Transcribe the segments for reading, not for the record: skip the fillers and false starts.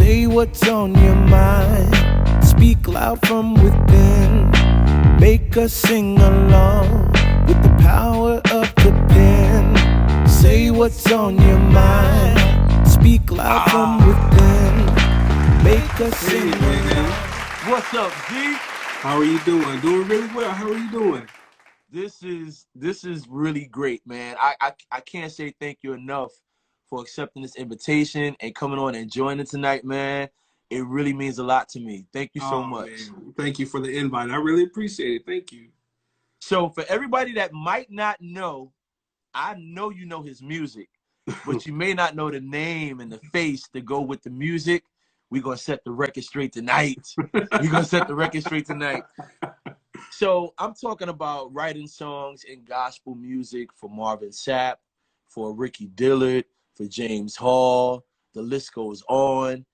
Say what's on your mind. Speak loud from within. Make us sing along with the power of the pen. Say what's on your mind. Speak loud from within. Make us sing along. What's up, Zeke? How are you doing? Doing really well. How are you doing? This is really great, man. I can't say thank you enough for accepting this invitation and coming on and joining tonight, man. It really means a lot to me. Thank you so much. Man. Thank you for the invite. I really appreciate it. Thank you. So for everybody that might not know, I know you know his music, but you may not know the name and the face to go with the music. We're going to set the record straight tonight. So I'm talking about writing songs in gospel music for Marvin Sapp, for Ricky Dillard, for James Hall. The list goes on.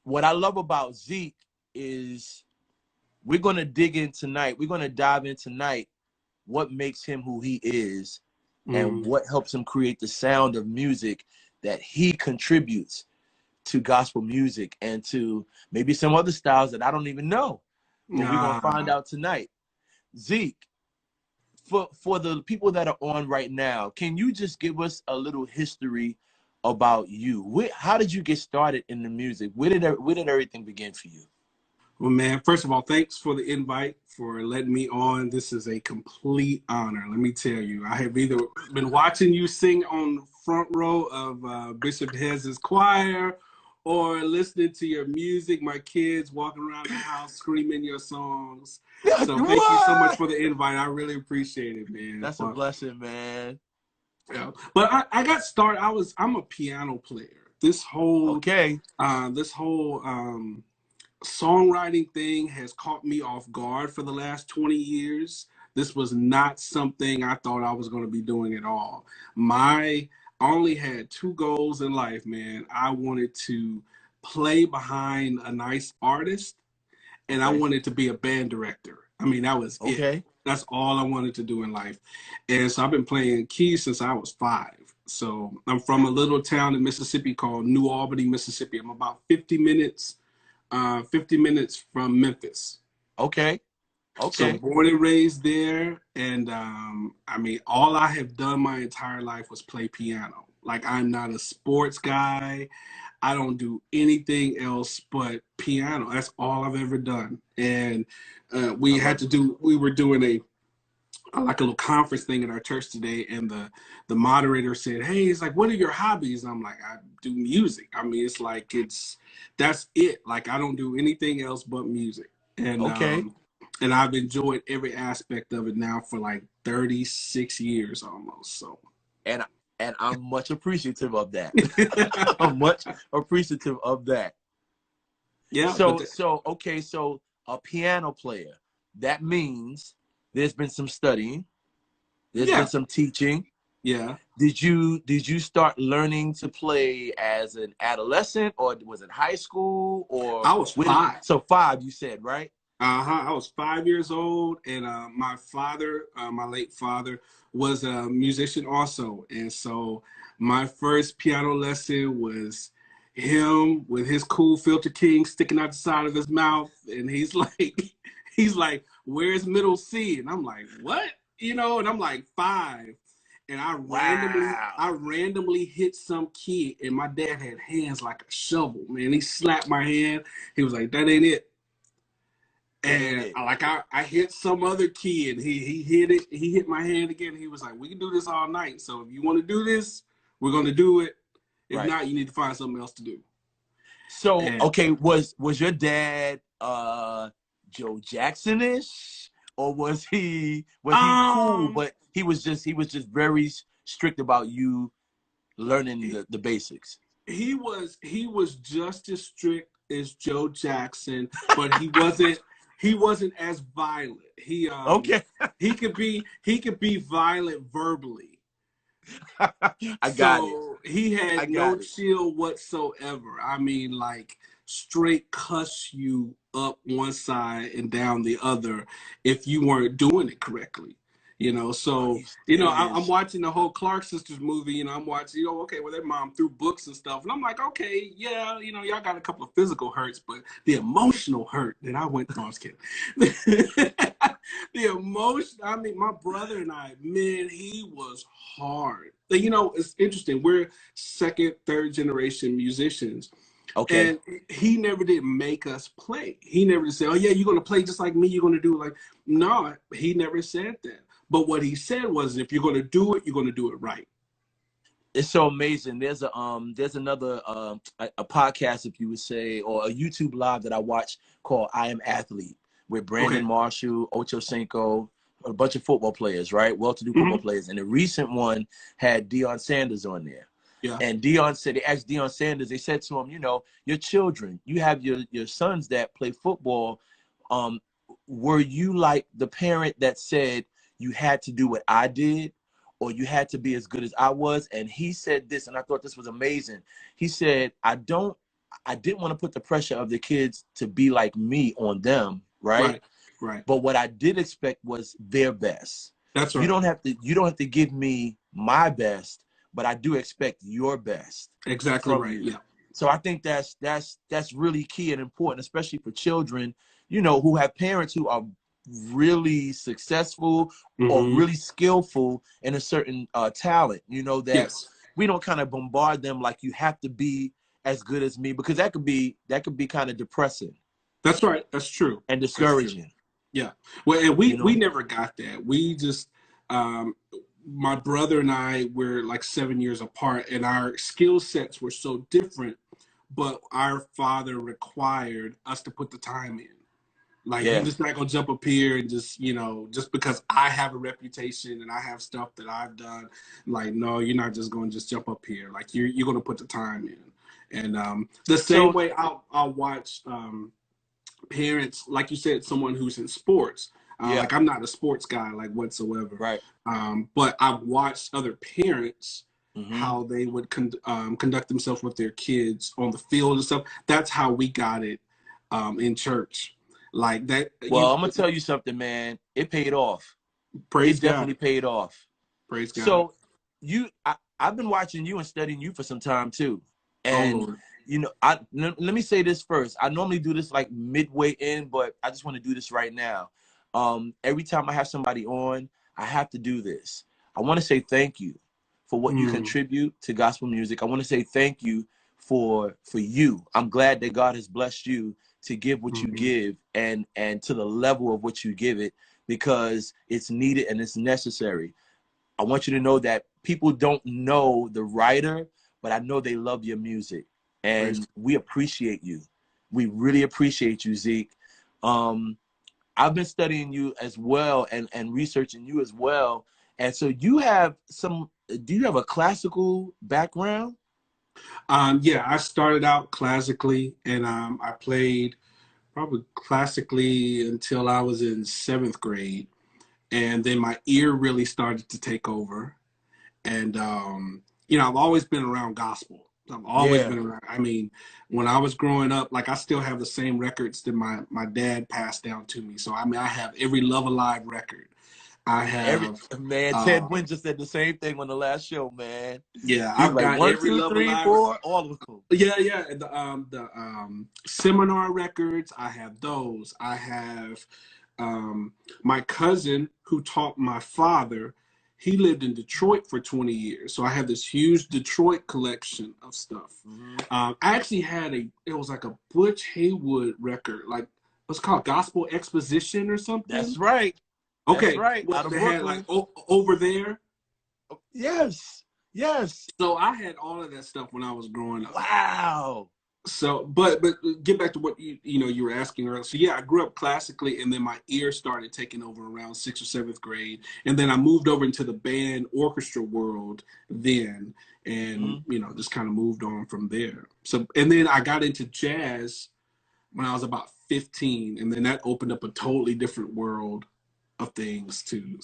What I love about Zeke is we're going to dig in tonight. We're going to dive in tonight what makes him who he is and what helps him create the sound of music that he contributes to gospel music and to maybe some other styles that I don't even know. But we're going to find out tonight. Zeke, for the people that are on right now, can you just give us a little history about you? How did you get started in the music? Where did everything begin for you? Well, man, first of all, thanks for the invite, for letting me on. This is a complete honor. Let me tell you, I have either been watching you sing on the front row of Bishop Hez's choir or listening to your music, my kids walking around the house screaming your songs. So thank you so much for the invite. I really appreciate it, man. That's a blessing, man. Yeah. But I got started. I'm a piano player. This whole songwriting thing has caught me off guard for the last 20 years. This was not something I thought I was going to be doing at all. I only had two goals in life, man. I wanted to play behind a nice artist, and I wanted to be a band director. I mean, that was it. That's all I wanted to do in life. And so I've been playing keys since I was 5. So I'm from a little town in Mississippi called New Albany, Mississippi. I'm about 50 minutes from Memphis. Okay. So born and raised there. And I mean, all I have done my entire life was play piano. Like, I'm not a sports guy. I don't do anything else but piano. That's all I've ever done. And we were doing a little conference thing at our church today, and the moderator said, "Hey, it's like, what are your hobbies?" And I'm like, "I do music." I mean, that's it. Like, I don't do anything else but music. And and I've enjoyed every aspect of it now for like 36 years almost. So and I'm much appreciative of that. I'm much appreciative of that. Yeah. So a piano player, that means there's been some studying, there's been some teaching. Yeah. Did you start learning to play as an adolescent, or was it high school, or I was 5. So 5, you said, right? I was 5 years old, and my father, my late father, was a musician also. And so my first piano lesson was him with his cool filter king sticking out the side of his mouth, and he's like, "Where's middle C?" And I'm like, "What?" And I'm like 5, and I randomly hit some key, and my dad had hands like a shovel, man. He slapped my hand. He was like, "That ain't it." And I hit some other key, and he hit it. He hit my hand again. He was like, "We can do this all night. So if you want to do this, we're going to do it. If not, you need to find something else to do." So, was your dad Joe Jackson-ish, or was he cool, but he was just very strict about you learning the basics? He was just as strict as Joe Jackson, but he wasn't as violent. He could be violent verbally. I got it. He had no chill whatsoever. I mean, like, straight cuss you up one side and down the other if you weren't doing it correctly. You know, Oh, so he's I'm serious. watching the whole Clark sisters movie. I'm watching, okay, well, their mom threw books and stuff, and I'm like, okay, yeah, y'all got a couple of physical hurts, but the emotional hurt that I went through, I was kidding. The emotion. I mean, my brother and I, man, he was hard. It's interesting. We're second, third generation musicians. Okay. And he never did make us play. He never did say, oh, yeah, you're going to play just like me. You're going to do it like, no, he never said that. But what he said was, if you're going to do it, you're going to do it right. It's so amazing. There's another a podcast, if you would say, or a YouTube live that I watch called I Am Athlete, with Brandon Okay. Marshall, Ocho Cinco, a bunch of football players, right? Well-to-do football players. And the recent one had Deion Sanders on there. Yeah. And Deion said, they asked Deion Sanders, they said to him, your children, you have your sons that play football. Were you like the parent that said you had to do what I did, or you had to be as good as I was? And he said this, and I thought this was amazing. He said, I didn't want to put the pressure of the kids to be like me on them, right? Right. But what I did expect was their best. That's right. You don't have to give me my best, but I do expect your best. Exactly right. You. Yeah. So I think that's really key and important, especially for children, who have parents who are really successful or really skillful in a certain talent, that Yes. we don't kind of bombard them like you have to be as good as me, because that could be kind of depressing. That's right. That's true. And discouraging. Yeah. Well, and we never got that. We just, my brother and I were like 7 years apart, and our skill sets were so different, but our father required us to put the time in. Like, you're just not going to jump up here and just, just because I have a reputation and I have stuff that I've done, like, no, you're not just going to just jump up here. Like, you're going to put the time in. And the same way I'll watch parents, like you said, someone who's in sports. Like, I'm not a sports guy, like, whatsoever. Right. But I've watched other parents, how they would conduct themselves with their kids on the field and stuff. That's how we got it in church. Like that. Well, I'm gonna tell you something, man. It paid off. Praise it God. Definitely paid off. Praise God. So I've been watching you and studying you for some time too. And let me say this first. I normally do this like midway in, but I just want to do this right now. Every time I have somebody on, I have to do this. I want to say thank you for what you contribute to gospel music. I want to say thank you for you. I'm glad that God has blessed you to give what you give, and to the level of what you give it, because it's needed and it's necessary. I want you to know that people don't know the writer, but I know they love your music, and we appreciate you. We really appreciate you, Zeke. I've been studying you as well, and researching you as well. And so do you have a classical background? Yeah, I started out classically, and I played probably classically until I was in 7th grade. And then my ear really started to take over. And, I've always been around gospel. I've always been around. I mean, when I was growing up, like, I still have the same records that my dad passed down to me. So, I mean, I have every Love Alive record. I have Ted Wynn just said the same thing on the last show, man. Yeah, I've got like, 1, 2, 3, 4, all of them. Yeah. The seminar records, I have those. I have my cousin who taught my father. He lived in Detroit for 20 years, so I have this huge Detroit collection of stuff. I actually had it was like a Butch Haywood record, like what's called Gospel Exposition or something. That's right. Okay, that's right. Well, they had like Over There. Yes. So I had all of that stuff when I was growing up. Wow. So, but get back to what you were asking earlier. So yeah, I grew up classically, and then my ear started taking over around 6th or 7th grade, and then I moved over into the band orchestra world then, and just kind of moved on from there. So, and then I got into jazz when I was about 15, and then that opened up a totally different world of things too.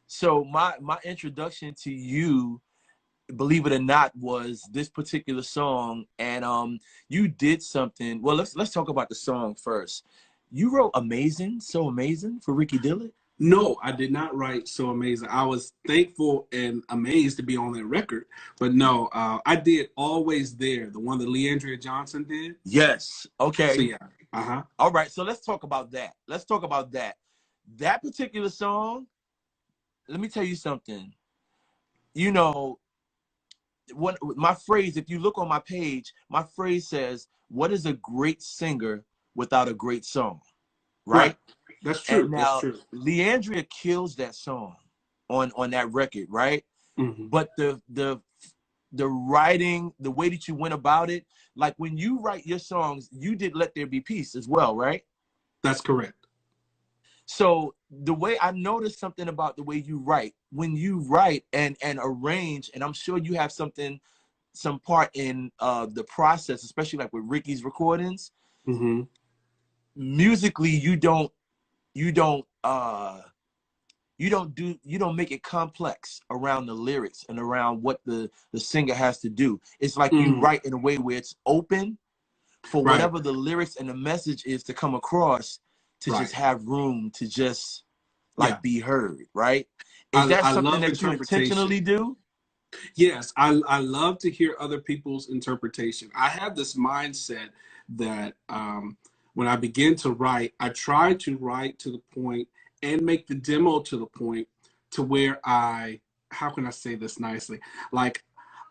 So my introduction to you, believe it or not, was this particular song. And you did something. Well, let's talk about the song first. You wrote Amazing, So Amazing for Ricky Dillard. No, I did not write So Amazing. I was thankful and amazed to be on that record. But no, I did Always There, the one that Leandria Johnson did. Yes. So Okay. yeah. Uh-huh. All right. So let's talk about that. Let's talk about that. That particular song, let me tell you something. You know, what my phrase, if you look on my page, my phrase says, what is a great singer without a great song? Right. Right? That's And true. That's now true. Leandria kills that song on that record, right? Hmm. But the writing, the way that you went about it, like when you write your songs, you did Let There Be Peace as well, right? That's correct. So the way I noticed something about the way you write, when you write and arrange, and I'm sure you have some part in the process, especially like with Ricky's recordings, Hmm. musically you don't you don't make it complex around the lyrics and around what the singer has to do. It's like you Mm. write in a way where it's open for Right. whatever the lyrics and the message is to come across, to just Right. have room to just Yeah. like be heard, right? Is that I something love that you interpretation. intentionally do? Yes, I love to hear other people's interpretation. I have this mindset that when I begin to write, I try to write to the point and make the demo to the point to where how can I say this nicely? Like,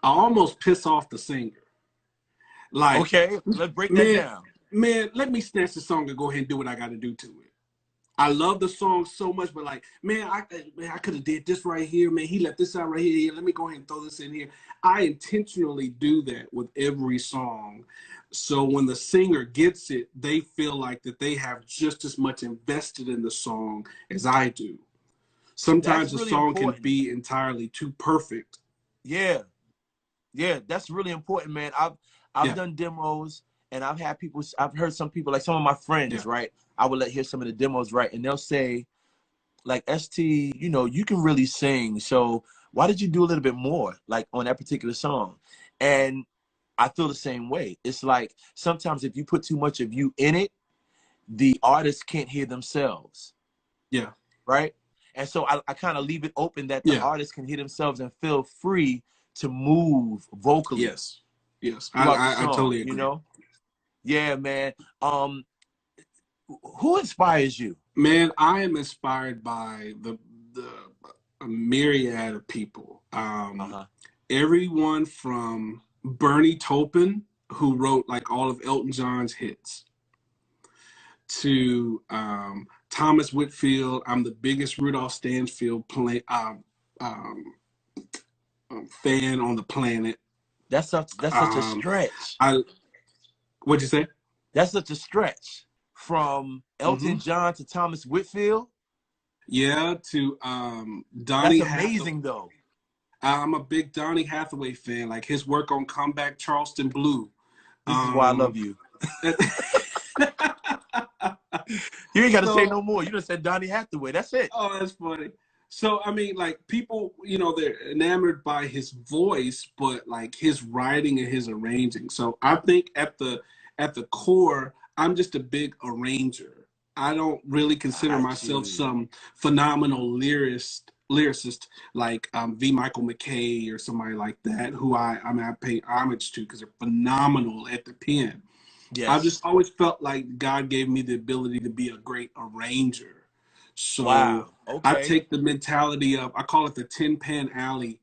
I almost piss off the singer. Like, Okay, let's break that man, down. let me snatch the song and go ahead and do what I got to do to it. I love the song so much, but like, I could have did this right here, man. He left this out right here. Yeah, let me go ahead and throw this in here. I intentionally do that with every song. So when the singer gets it, they feel like that they have just as much invested in the song as I do. That's Sometimes a really song can important. be entirely too perfect. Yeah. Yeah, that's really important, man. I've Yeah, done demos and I've heard some people, like some of my friends, yeah, right? I would hear some of the demos, right? And they'll say, like, ST, you can really sing. So why did you do a little bit more, like on that particular song? And I feel the same way. It's like sometimes if you put too much of you in it, the artist can't hear themselves, yeah, right? And so I kind of leave it open that the yeah. artist can hear themselves and feel free to move vocally Yes, yes. throughout the I song, totally agree. Yeah, man. Who inspires you? Man, I am inspired by the a myriad of people. Uh-huh. Everyone from Bernie Taupin, who wrote like all of Elton John's hits, to Thomas Whitfield. I'm the biggest Rudolph Stanfield um, fan on the planet. That's such a Um, stretch. I What'd you say? That's such a stretch from Hmm. Elton John to Thomas Whitfield. Yeah, to That's Donny Hathaway. amazing, though. I'm a big Donny Hathaway fan. Like his work on Comeback Charleston Blue. This is why I Um, love you. You ain't got to say so, no more. You just said Donny Hathaway. That's it. oh, that's funny. So, I mean, like people, they're enamored by his voice, but like his writing and his arranging. So, I think at the core, I'm just a big arranger. I don't really consider Got myself you. some phenomenal lyricist like V. Michael McKay or somebody like that, who I pay homage to because they're phenomenal at the pen. I've Yes. just always felt like God gave me the ability to be a great arranger. So Wow. I Okay. take the mentality of, I call it the Tin Pan Alley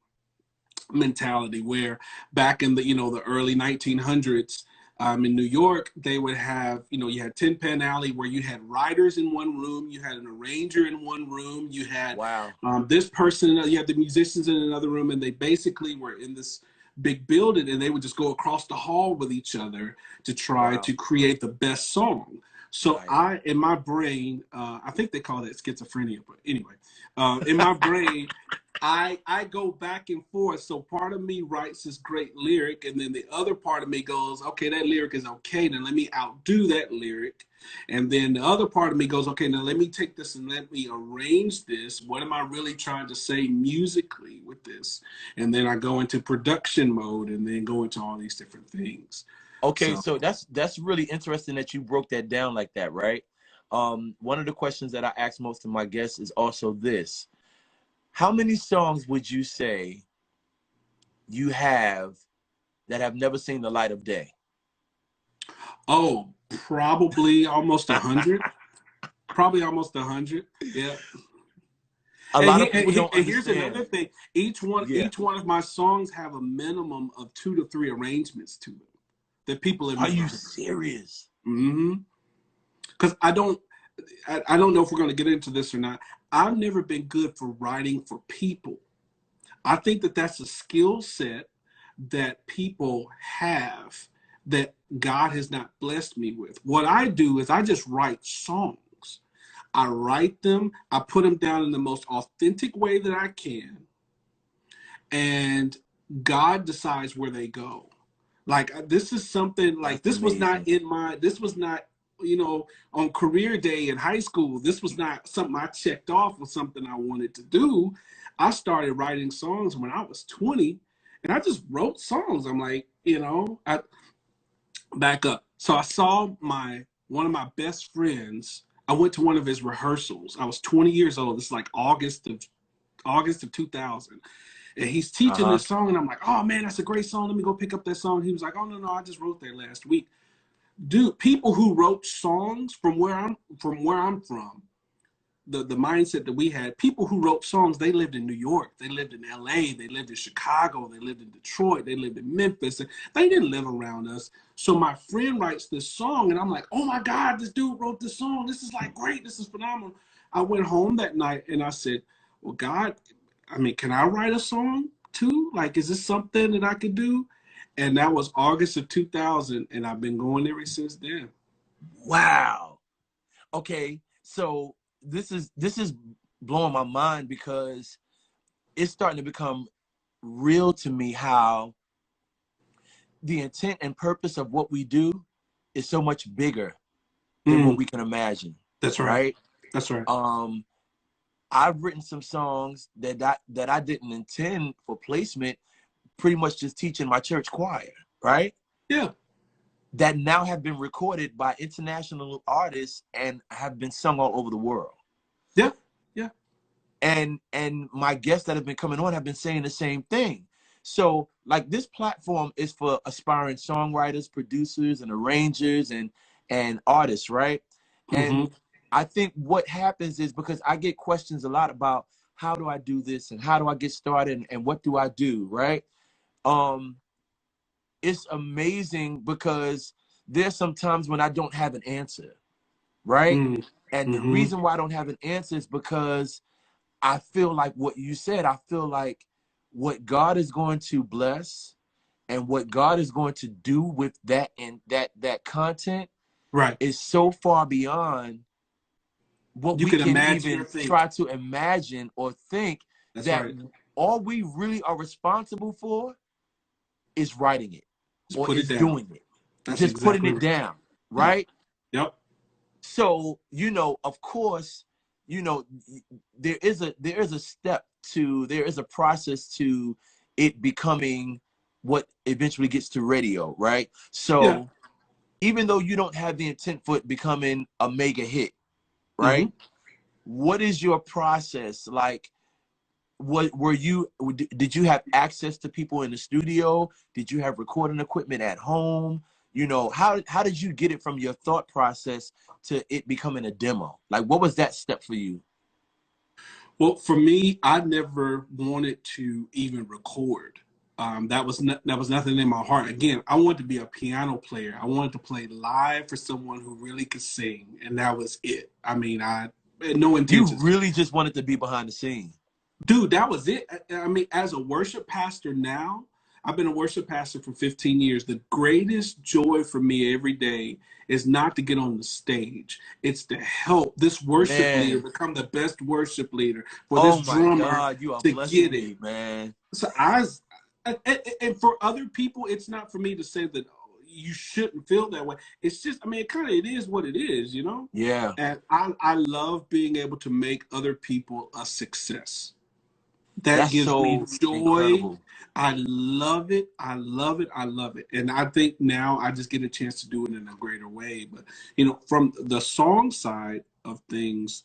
mentality, where back in the early 1900s, in New York, they would have, you had Tin Pan Alley where you had writers in one room, you had an arranger in one room, you had Wow. this person, you had the musicians in another room, and they basically were in this big building, and they would just go across the hall with each other to try Wow. to create the best song. So Right. in my brain, I think they call it schizophrenia, but anyway, in my brain, I go back and forth. So part of me writes this great lyric, and then the other part of me goes, okay, that lyric is okay. Then let me outdo that lyric. And then the other part of me goes, okay, now let me take this and let me arrange this. What am I really trying to say musically with this? And then I go into production mode and then go into all these different things. Okay, So so that's really interesting that you broke that down like that, right? one of the questions that I ask most of my guests is also this. How many songs would you say you have that have never seen the light of day? Oh, probably almost 100. Probably almost 100. Yeah. A lot of people don't And here's another understand. thing. Yeah. Each one of my songs have a minimum of 2 to 3 arrangements to them that people have Are never you heard. serious? Mm-hmm. Because I don't know if we're going to get into this or not. I've never been good for writing for people. I think that that's a skill set that people have that God has not blessed me with. What I do is I just write songs. I write them, I put them down in the most authentic way that I can, and God decides where they go. Like this is something like That's this was not amazing. in my, this was not, on career day in high school. This was not something I checked off with something I wanted to do. I started writing songs when I was 20, and I just wrote songs. I'm like, I back up. So I saw one of my best friends. I went to one of his rehearsals. I was 20 years old. It's like August of 2000. And he's teaching Uh-huh. this song, and I'm like, oh man, that's a great song. Let me go pick up that song. He was like, oh no, I just wrote that last week. Dude, people who wrote songs from where I'm from, the mindset that we had, people who wrote songs, they lived in New York, they lived in LA, they lived in Chicago, they lived in Detroit, they lived in Memphis, and they didn't live around us. So my friend writes this song, and I'm like, oh my God, this dude wrote this song. This is like great. This is phenomenal. I went home that night and I said, well, God, I mean, can I write a song too? Like, is this something that I could do? And that was August of 2000, and I've been going ever since then. Wow. Okay. So this is blowing my mind because it's starting to become real to me how the intent and purpose of what we do is so much bigger than what we can imagine. That's right. Right. That's right. I've written some songs that I didn't intend for placement, pretty much just teaching my church choir, right? Yeah. That now have been recorded by international artists and have been sung all over the world. Yeah. Yeah. And my guests that have been coming on have been saying the same thing. So like this platform is for aspiring songwriters, producers, and arrangers and artists, right? Mm-hmm. And I think what happens is, because I get questions a lot about how do I do this and how do I get started and what do I do, right? It's amazing because there's some times when I don't have an answer, right? Mm-hmm. And the Mm-hmm. reason why I don't have an answer is because I feel like what you said, I feel like what God is going to bless and what God is going to do with that and that content Right. is so far beyond what You we can can imagine or even think. try to imagine or think. That's That right. all we really are responsible is writing it Just or put it is down. doing it, That's just putting exactly it right. down, Yep. right? Yep. So, of course, there is a step to, there is a process to it becoming what eventually gets to radio, right? Yeah. So even though you don't have the intent for it becoming a mega hit, Mm-hmm. right? What is your process like? Did you have access to people in the studio? Did you have recording equipment at home? How did you get it from your thought process to it becoming a demo? Like, what was that step for you? Well, for me, I never wanted to even record. That was nothing in my heart. Again, I wanted to be a piano player. I wanted to play live for someone who really could sing, and that was it. I mean, I had no You intentions. really just wanted to be behind the scenes. Dude, that was it. I mean, as a worship pastor now, I've been a worship pastor for 15 years. The greatest joy for me every day is not to get on the stage. It's to help this worship leader Man, become the best worship leader, for this oh my drummer God, you are to blessing get it. me, man. So and for other people, it's not for me to say that you shouldn't feel that way. It's just, I mean, it is what it is, you know? Yeah. And I love being able to make other people a success. That That's gives me so joy. incredible. I love it. I love it. I love it. And I think now I just get a chance to do it in a greater way. But, you know, from the song side of things,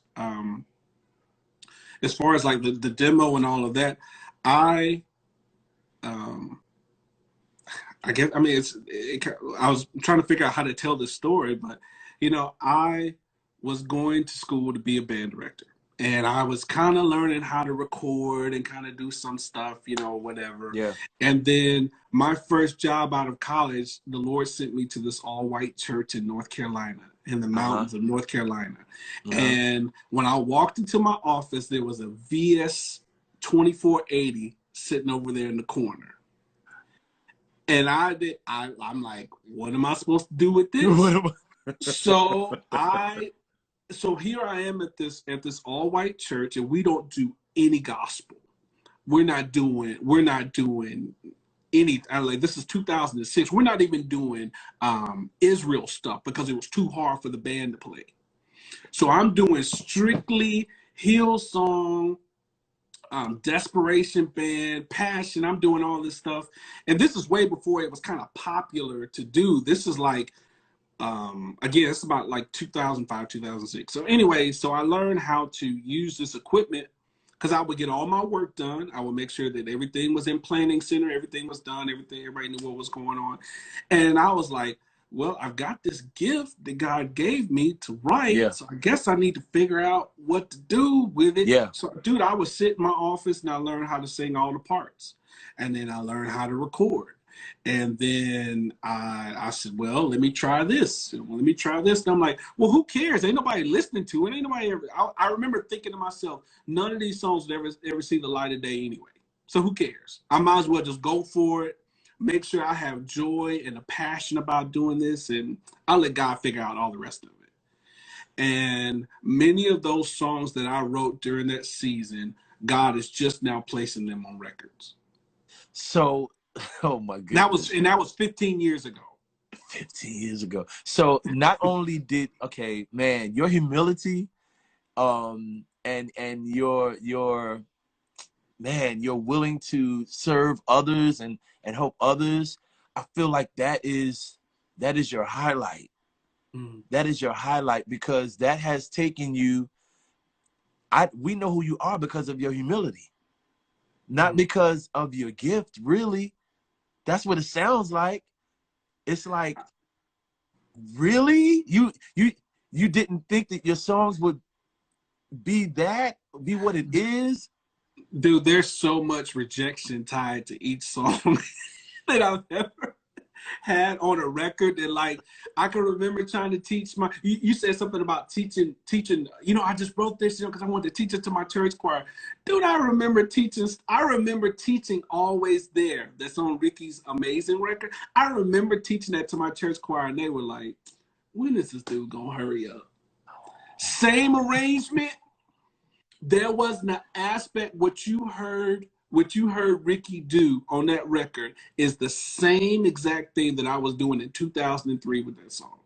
as far as like the demo and all of that, I, um, I guess, I mean, I was trying to figure out how to tell this story, but, you know, I was going to school to be a band director. And I was kind of learning how to record and kind of do some stuff, you know, whatever. Yeah. And then my first job out of college, the Lord sent me to this all white church in North Carolina, in the Uh-huh. mountains of North Carolina. Uh-huh. And when I walked into my office, there was a VS 2480 sitting over there in the corner. And I'm like, what am I supposed to do with this? So here I am at this all white church, and we don't do any gospel. We're not doing any, like, this is 2006. We're not even doing Israel stuff because it was too hard for the band to play. So I'm doing strictly Hillsong, Desperation Band, Passion. I'm doing all this stuff, and this is way before it was kind of popular to do. This is like, again, it's about like 2005, 2006. So anyway, so I learned how to use this equipment because I would get all my work done. I would make sure that everything was in planning center, everything was done, everybody knew what was going on. And I was like, well, I've got this gift that God gave me to write. Yeah. So I guess I need to figure out what to do with it. Yeah. So, dude, I would sit in my office and I learned how to sing all the parts. And then I learned how to record. And then I said, well, let me try this. And I'm like, well, who cares? Ain't nobody listening to it. Ain't nobody ever. I remember thinking to myself, none of these songs would ever see the light of day anyway. So who cares? I might as well just go for it. Make sure I have joy and a passion about doing this, and I'll let God figure out all the rest of it. And many of those songs that I wrote during that season, God is just now placing them on records. So, oh my goodness. That was 15 years ago. 15 years ago. So not only did, okay, man, your humility, and your man, you're willing to serve others and help others. I feel like that is your highlight. Mm. That is your highlight, because that has taken you. We know who you are because of your humility, not because of your gift. Really, that's what it sounds like. It's like, really, you didn't think that your songs would be what it is. Dude, there's so much rejection tied to each song that I've ever had on a record. That, like, I can remember trying to teach you said something about teaching, you know, I just wrote this, you know, because I wanted to teach it to my church choir. Dude, I remember teaching Always There. That's on Ricky's amazing record. I remember teaching that to my church choir, and they were like, when is this dude gonna hurry up? Same arrangement. There was an aspect, what you heard Ricky do on that record is the same exact thing that I was doing in 2003 with that song.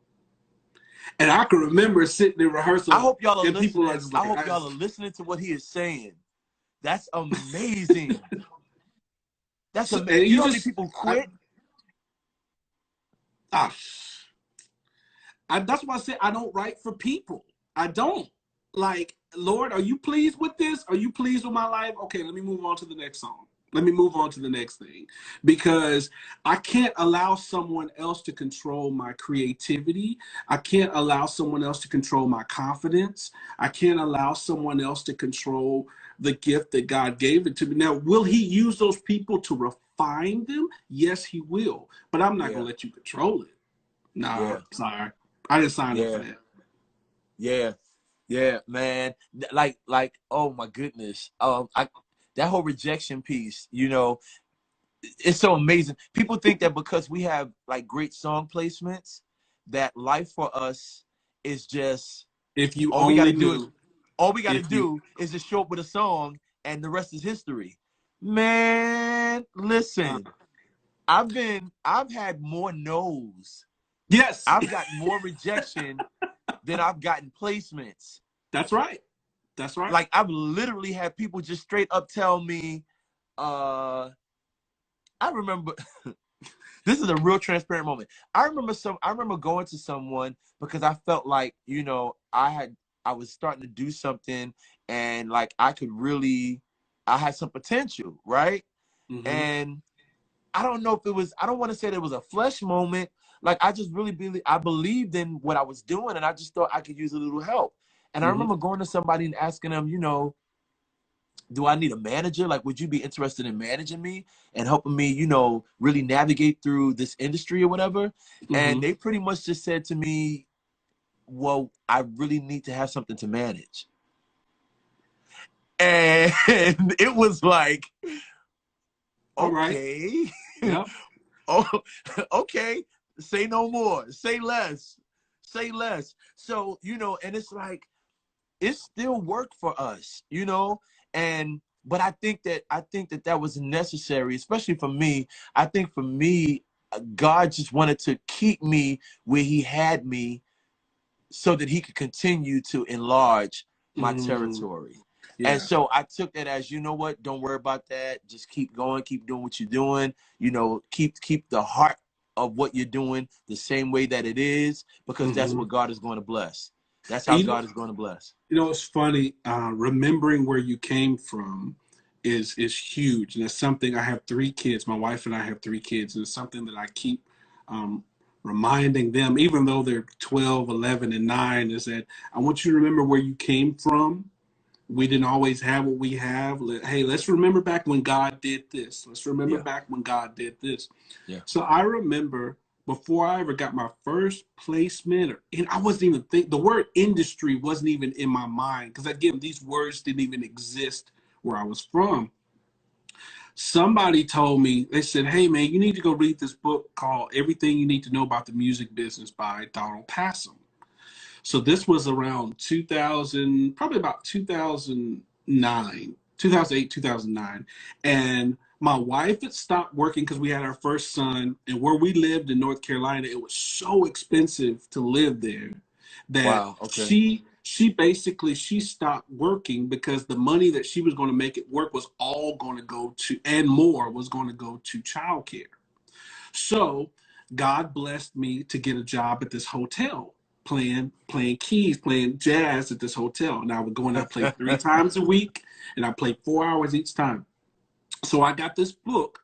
And I can remember sitting in rehearsal. I hope y'all are and people listening. are just like, I hope y'all are listening to what he is saying. That's amazing. That's amazing. You know how many people quit? That's why I said I don't write for people. I don't. Like, Lord, are you pleased with this? Are you pleased with my life? Okay, let me move on to the next song. Let me move on to the next thing. Because I can't allow someone else to control my creativity. I can't allow someone else to control my confidence. I can't allow someone else to control the gift that God gave it to me. Now, will he use those people to refine them? Yes, he will. But I'm not going to let you control it. Nah, sorry. I didn't sign up for that. Yeah, man. Like, oh my goodness. That whole rejection piece, you know, it's so amazing. People think that because we have like great song placements, that life for us is just, if you all only we gotta knew. all we gotta do is just show up with a song and the rest is history. Man, listen, I've had more no's. Yes. I've gotten more rejection than I've gotten placements. That's right. That's right. Like, I've literally had people just straight up tell me, I remember this is a real transparent moment. I remember going to someone because I felt like, you know, I was starting to do something, and like I had some potential, right? Mm-hmm. And I don't know if it was, I don't want to say that it was a flesh moment. Like, I just really I believed in what I was doing, and I just thought I could use a little help. And I remember going to somebody and asking them, you know, do I need a manager? Like, would you be interested in managing me and helping me, you know, really navigate through this industry or whatever? And they pretty much just said to me, well, I really need to have something to manage. And it was like, okay. Yep. Oh, okay. Say no more. Say less. Say less. So, you know, and it's like, it's still work for us, you know? But I think that was necessary, especially for me. I think for me, God just wanted to keep me where he had me so that he could continue to enlarge my territory. Yeah. And so I took that as, you know what, don't worry about that. Just keep going, keep doing what you're doing. You know, keep the heart of what you're doing the same way that it is, because that's what God is going to bless. That's how God is going to bless. You know, it's funny. Remembering where you came from is huge, and it's something. I have 3 kids. My wife and I have 3 kids, and it's something that I keep reminding them, even though they're 12, 11, and 9, is that I want you to remember where you came from. We didn't always have what we have. Hey, let's remember back when God did this. Let's remember back when God did this. Yeah. So I remember before I ever got my first placement, and I wasn't even the word industry wasn't even in my mind, because again, these words didn't even exist where I was from. Somebody told me, they said, hey man, you need to go read this book called Everything You Need to Know About the Music Business by Donald Passam. So this was around 2000, probably about 2009, 2008, 2009. And my wife had stopped working because we had our first son. And where we lived in North Carolina, it was so expensive to live there that she basically stopped working, because the money that she was going to make it work was all going to go to, and more was going to go to childcare. So God blessed me to get a job at this hotel, playing keys, playing jazz at this hotel. And I would go and I play 3 times a week, and I played 4 hours each time. So I got this book,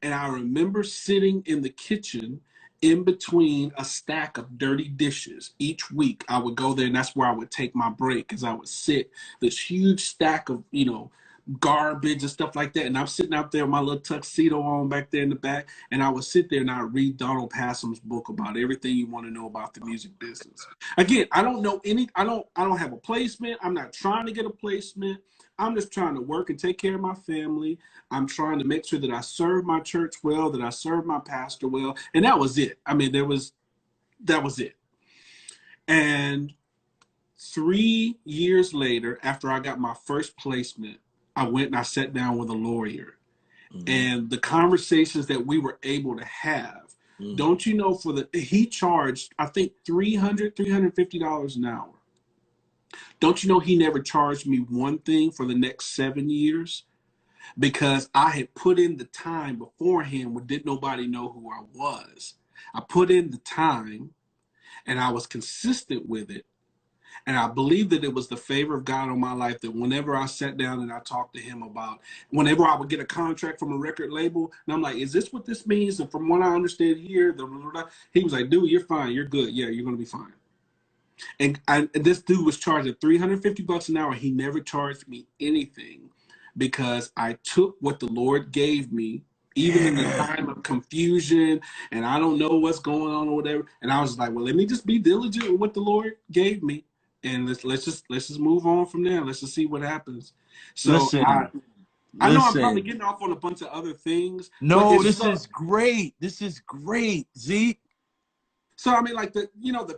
and I remember sitting in the kitchen in between a stack of dirty dishes. Each week I would go there, and that's where I would take my break, because I would sit this huge stack of, you know, garbage and stuff like that. And I'm sitting out there with my little tuxedo on back there in the back, and I would sit there and I would read Donald Passam's book about everything you want to know about the music business. Again, I don't know I don't have a placement. I'm not trying to get a placement. I'm just trying to work and take care of my family. I'm trying to make sure that I serve my church well, that I serve my pastor well. And that was it. I mean, that was it. And 3 years later, after I got my first placement, I went and I sat down with a lawyer. And the conversations that we were able to have, don't you know, he charged, I think, $350 an hour. Don't you know he never charged me one thing for the next 7 years? Because I had put in the time beforehand when didn't nobody know who I was. I put in the time, and I was consistent with it. And I believe that it was the favor of God on my life, that whenever I sat down and I talked to him about, whenever I would get a contract from a record label, and I'm like, is this what this means? And from what I understand here, he was like, dude, you're fine. You're good. Yeah, you're going to be fine. And this dude was charging $350 an hour. He never charged me anything, because I took what the Lord gave me, even in the time of confusion, and I don't know what's going on or whatever. And I was like, well, let me just be diligent with what the Lord gave me. And let's just move on from there. Let's just see what happens. So I know I'm probably getting off on a bunch of other things. No, this is great. This is great, Zeke. So I mean, like the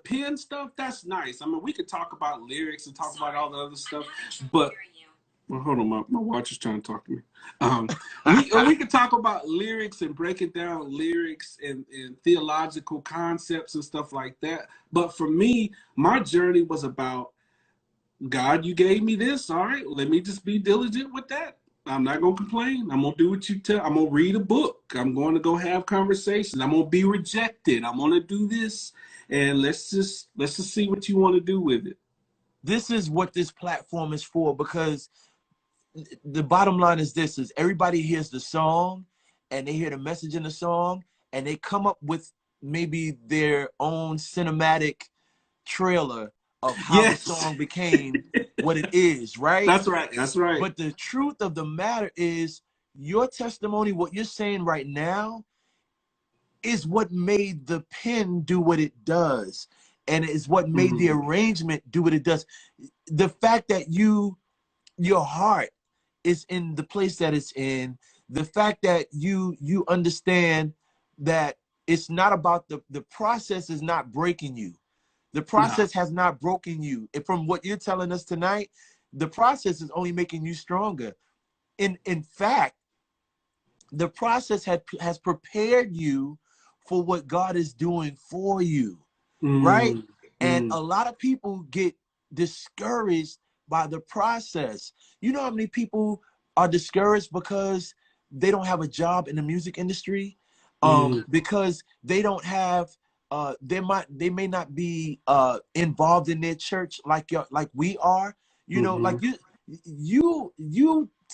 pen stuff, that's nice. I mean, we could talk about lyrics and talk about all the other stuff, but well, hold on, my watch is trying to talk to me. We could talk about lyrics and breaking down lyrics and theological concepts and stuff like that. But for me, my journey was about God, you gave me this. All right, let me just be diligent with that. I'm not gonna complain. I'm gonna do what you tell. I'm gonna read a book. I'm going to go have conversations. I'm gonna be rejected. I'm gonna do this, and let's just see what you want to do with it. This is what this platform is for, because the bottom line is this: is everybody hears the song and they hear the message in the song and they come up with maybe their own cinematic trailer of how the Yes, song became what it is, right? that's right. That's right. But the truth of the matter is, your testimony, what you're saying right now, is what made the pen do what it does, and is what made the arrangement do what it does. The fact that your heart is in the place that it's in, the fact that you understand that it's not about the process is not breaking you. The No. process has not broken you. And from what you're telling us tonight, the process is only making you stronger. In fact, the process has prepared you for what God is doing for you, right? Mm, And mm, a lot of people get discouraged by the process. You know how many people are discouraged because they don't have a job in the music industry, mm, because they don't have they may not be involved in their church like we are. You know, mm-hmm. like you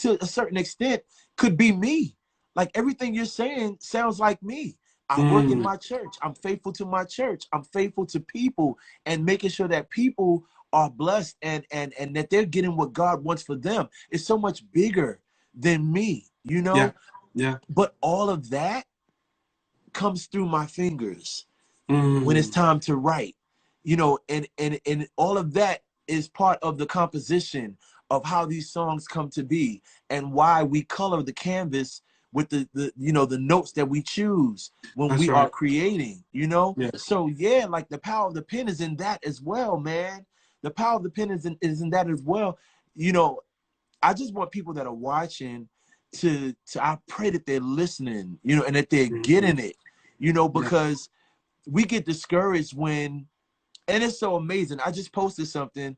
to a certain extent could be me. Like everything you're saying sounds like me. I work in Mm, my church. I'm faithful to my church. I'm faithful to people and making sure that people are blessed and that they're getting what God wants for them. It's so much bigger than me, you yeah, know? yeah. But all of that comes through my fingers when it's Mm, time to write, you know, and all of that is part of the composition of how these songs come to be and why we color the canvas with the you know, the notes that we choose when that's we are right. creating, you know. Yeah. So yeah, like the power of the pen is in that as well, man. The power of the pen is in that as well. You know, I just want people that are watching to I pray that they're listening, you know, and that they're Mhm. getting it, you know, Yeah. because we get discouraged when, and it's so amazing. I just posted something.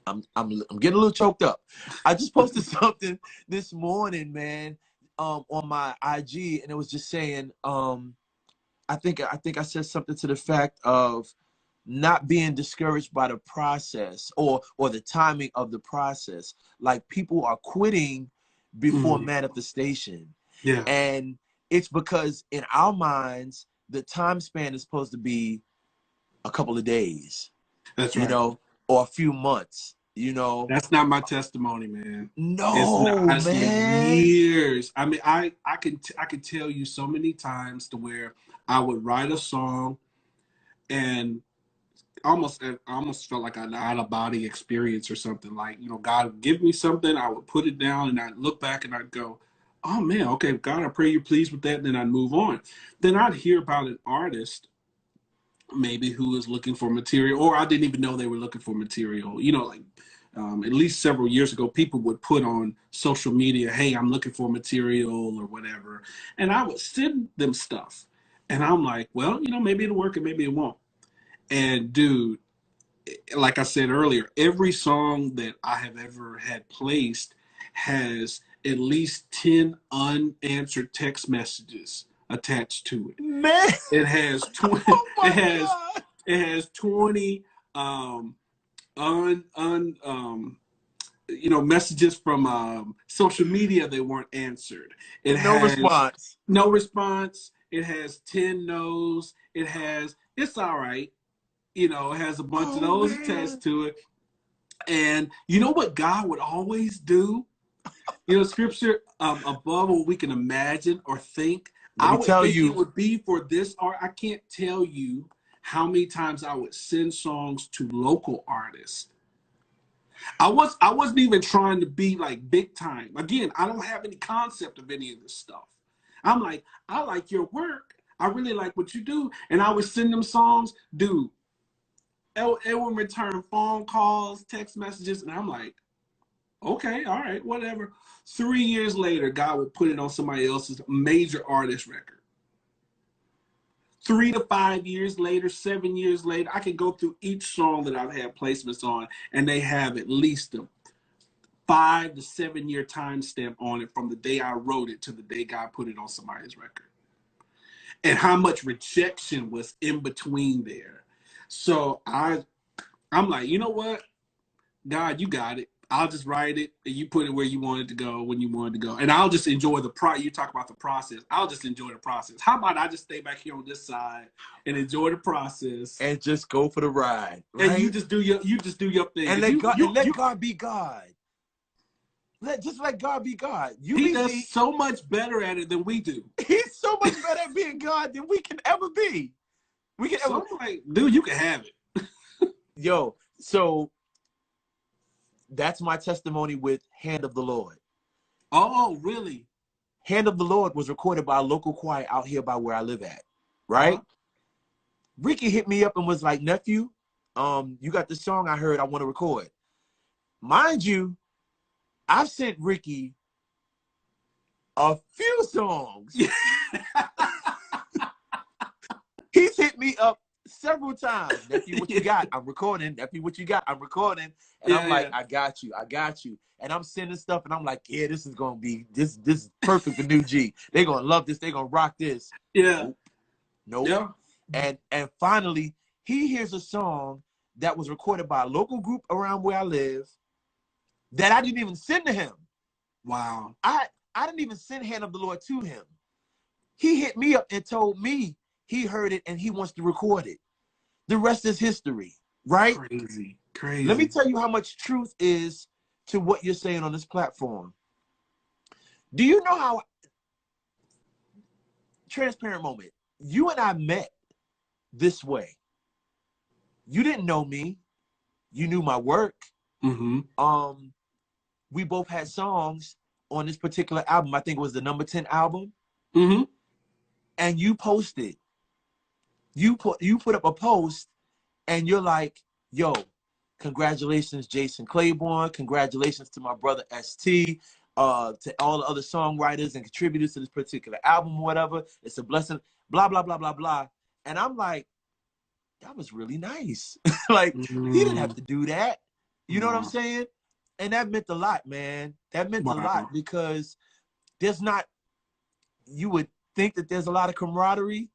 I'm getting a little choked up. I just posted something this morning, man, on my IG, and it was just saying, I think I said something to the fact of not being discouraged by the process or the timing of the process. Like people are quitting before Mm, manifestation, yeah. and it's because in our minds the time span is supposed to be a couple of days, That's you right. know, or a few months, you know. That's not my testimony, man. It's not. No, It's been man. years. I mean, I can tell you so many times to where I would write a song and I almost felt like an out of body experience or something. Like, God would give me something, I would put it down, and I'd look back and I'd go, "Oh man, okay, God, I pray you're pleased with that." And then I'd move on. Then I'd hear about an artist maybe who is looking for material, or I didn't even know they were looking for material. Like at least several years ago, people would put on social media, "Hey, I'm looking for material" or whatever, and I would send them stuff, and I'm like, "Well, maybe it'll work and maybe it won't." And dude, like I said earlier, every song that I have ever had placed has at least 10 unanswered text messages attached to it. Man. It has 20 Oh it my has God. it has 20 um un un messages from social media that weren't answered. It And no has response. no response. It has 10 no's. It's all right. It has a bunch of Oh those attached man. to it. And you know what God would always do? Scripture, above what we can imagine or think. Let I me would tell think it you. would be for this art. I can't tell you how many times I would send songs to local artists. I wasn't even trying to be like big time. Again, I don't have any concept of any of this stuff. I'm like, I like your work. I really like what you do. And I would send them songs, dude. It would return phone calls, text messages, and I'm like, okay, all right, whatever. 3 years later, God would put it on somebody else's major artist record. 3 to 5 years later, 7 years later, I can go through each song that I've had placements on, and they have at least a 5 to 7 year timestamp on it from the day I wrote it to the day God put it on somebody's record. And how much rejection was in between there. So I'm like, you know what? God, you got it. I'll just write it and you put it where you want it to go when you want it to go. And I'll just enjoy you talk about the process. I'll just enjoy the process. How about I just stay back here on this side and enjoy the process and just go for the ride. Right? And you just do your thing. And let God be God. Just let God be God. He does so much better at it than we do. He's so much better at being God than we can ever be. I'm like, dude, you can have it. Yo, so that's my testimony with Hand of the Lord. Oh, really? Hand of the Lord was recorded by a local choir out here by where I live at, right? Ricky hit me up and was like, nephew, you got this song I heard I want to record. Mind you, I've sent Ricky a few songs. He's hit me up several times. Nephew, what you got? I'm recording. Nephew, what you got? I'm recording. And I'm like, I got you. And I'm sending stuff, and I'm like, yeah, this is gonna be this is perfect for New G. They're gonna love this. They're gonna rock this. Yeah. Nope. Yeah. And finally, he hears a song that was recorded by a local group around where I live that I didn't even send to him. Wow. I didn't even send Hand of the Lord to him. He hit me up and told me he heard it and he wants to record it. The rest is history, right? Crazy. Let me tell you how much truth is to what you're saying on this platform. Do you know how, transparent moment, you and I met this way. You didn't know me. You knew my work. Mm-hmm. We both had songs on this particular album. I think it was the number 10 album. Mm-hmm. And you posted. You put up a post and you're like, yo, congratulations, Jason Claiborne. Congratulations to my brother ST, to all the other songwriters and contributors to this particular album, whatever. It's a blessing, blah, blah, blah, blah, blah. And I'm like, that was really nice. Like, he didn't have to do that. You know what I'm saying? And that meant a lot, man. That meant a lot because there's not, you would think that there's a lot of camaraderie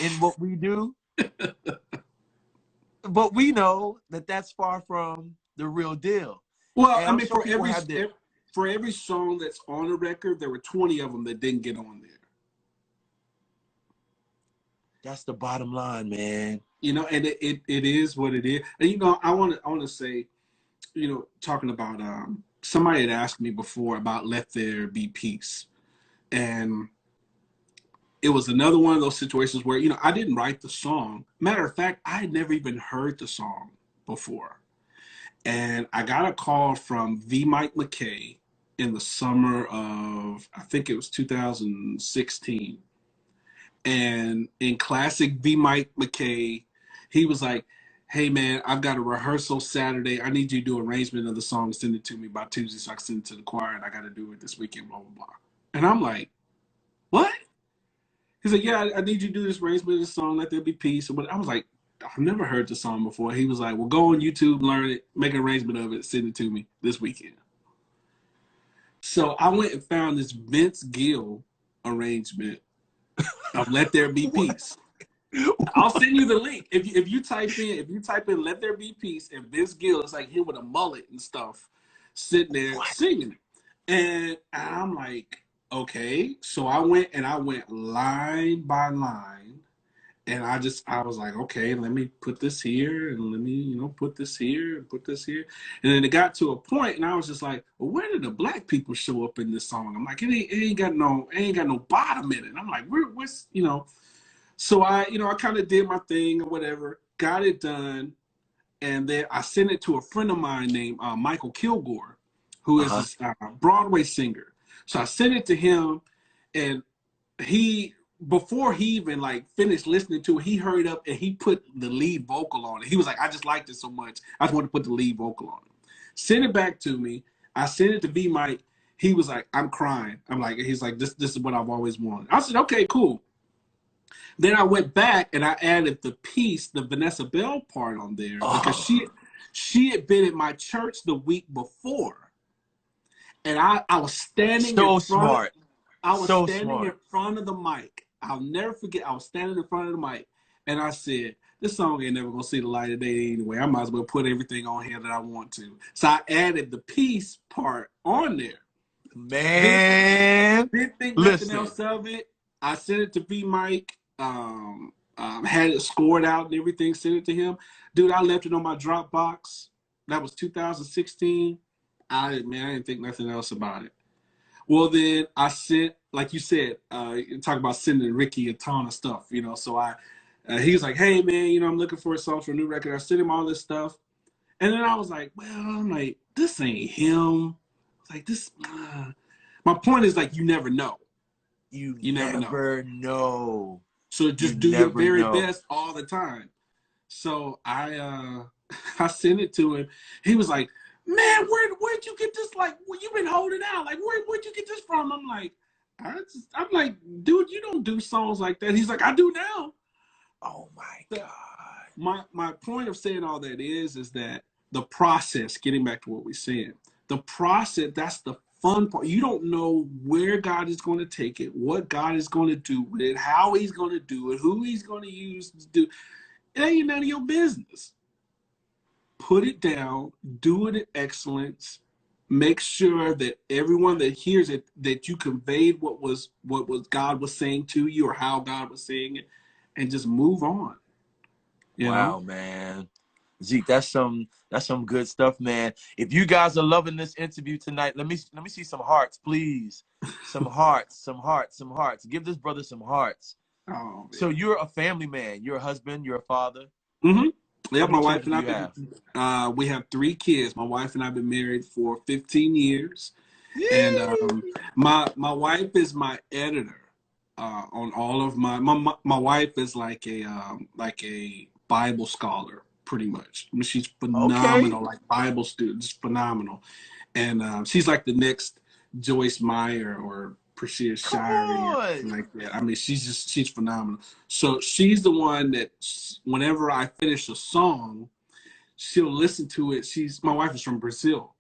in what we do. But we know that that's far from the real deal. Well, I mean, for every song that's on the record, there were 20 of them that didn't get on there. That's the bottom line, man. You know, and it is what it is. And, you know, I want to say, you know, talking about, somebody had asked me before about Let There Be Peace. And it was another one of those situations where, you know, I didn't write the song. Matter of fact, I had never even heard the song before. And I got a call from V. Mike McKay in the summer of, I think it was 2016. And in classic V. Mike McKay, he was like, hey, man, I've got a rehearsal Saturday. I need you to do arrangement of the song, send it to me by Tuesday so I can send it to the choir, and I got to do it this weekend, blah, blah, blah. And I'm like, what? He's like, yeah, I need you to do this arrangement of the song, Let There Be Peace. But I was like, I've never heard the song before. He was like, well, go on YouTube, learn it, make an arrangement of it, send it to me this weekend. So I went and found this Vince Gill arrangement of Let There Be Peace. I'll send you the link. If you type in Let There Be Peace and Vince Gill, it's like him with a mullet and stuff sitting there singing. And I'm like, okay. So I went line by line, and I was like, okay, let me put this here and let me, you know, put this here and put this here. And then it got to a point and I was just like, well, where did the black people show up in this song? I'm like, it ain't got no bottom in it. I'm like, where's, you know. So I kind of did my thing or whatever, got it done, and then I sent it to a friend of mine named Michael Kilgore, who is a Broadway singer. So I sent it to him, and before he even like finished listening to it, he hurried up and he put the lead vocal on it. He was like, I just liked it so much, I just want to put the lead vocal on it. Send it back to me. I sent it to V Mike. He was like, I'm crying. I'm like, he's like, this is what I've always wanted. I said, okay, cool. Then I went back and I added the piece, the Vanessa Bell part on there because Oh, she had been at my church the week before, and I was standing in so front of smart. I was So standing in smart. front of the mic. I'll never forget. I was standing in front of the mic, and I said, "This song ain't never gonna see the light of day anyway. I might as well put everything on here that I want to." So I added the peace part on there. Didn't Man, didn't think nothing listen. else of it. I sent it to B Mike. Had it scored out and everything. Sent it to him. Dude, I left it on my Dropbox. That was 2016. I didn't think nothing else about it. Well, then I sent, like you said, talk about sending Ricky a ton of stuff, So he was like, "Hey man, I'm looking for a song for a new record." I sent him all this stuff, and then I was like, "Well, I'm like, this ain't him." Like this. My point is like, you never know. You You never know. never know. So You just do your never very know. best all the time. So I I sent it to him. He was like, "Man, where'd you get this? Like, you've been holding out. Like, where'd you get this from?" I'm like, I'm like, "Dude, you don't do songs like that." He's like, "I do now." Oh my So God. my point of saying all that is that the process, getting back to what we're saying, the process, that's the fun part. You don't know where God is going to take it, what God is going to do with it, how he's going to do it, who he's going to use to do. It ain't none of your business. Put it down, do it in excellence. Make sure that everyone that hears it, that you conveyed what was God was saying to you or how God was saying it, and just move on. You know? Wow, man. Zeke, that's some good stuff, man. If you guys are loving this interview tonight, let me see some hearts, please. Some hearts, some hearts, some hearts. Give this brother some hearts. Oh So man. you're a family man. You're a husband. You're a father. Yeah, How my many wife children and do I've you been. have? We have 3 kids. My wife and I've been married for 15 years, and Yee. my wife is my editor on all of my wife is like a Bible scholar, pretty much. I mean, she's Okay. phenomenal, like Bible students, phenomenal, and she's like the next Joyce Meyer or Priscilla Come Shirey or on. like that. I mean, she's phenomenal. So she's the one that whenever I finish a song, she'll listen to it. My wife is from Brazil,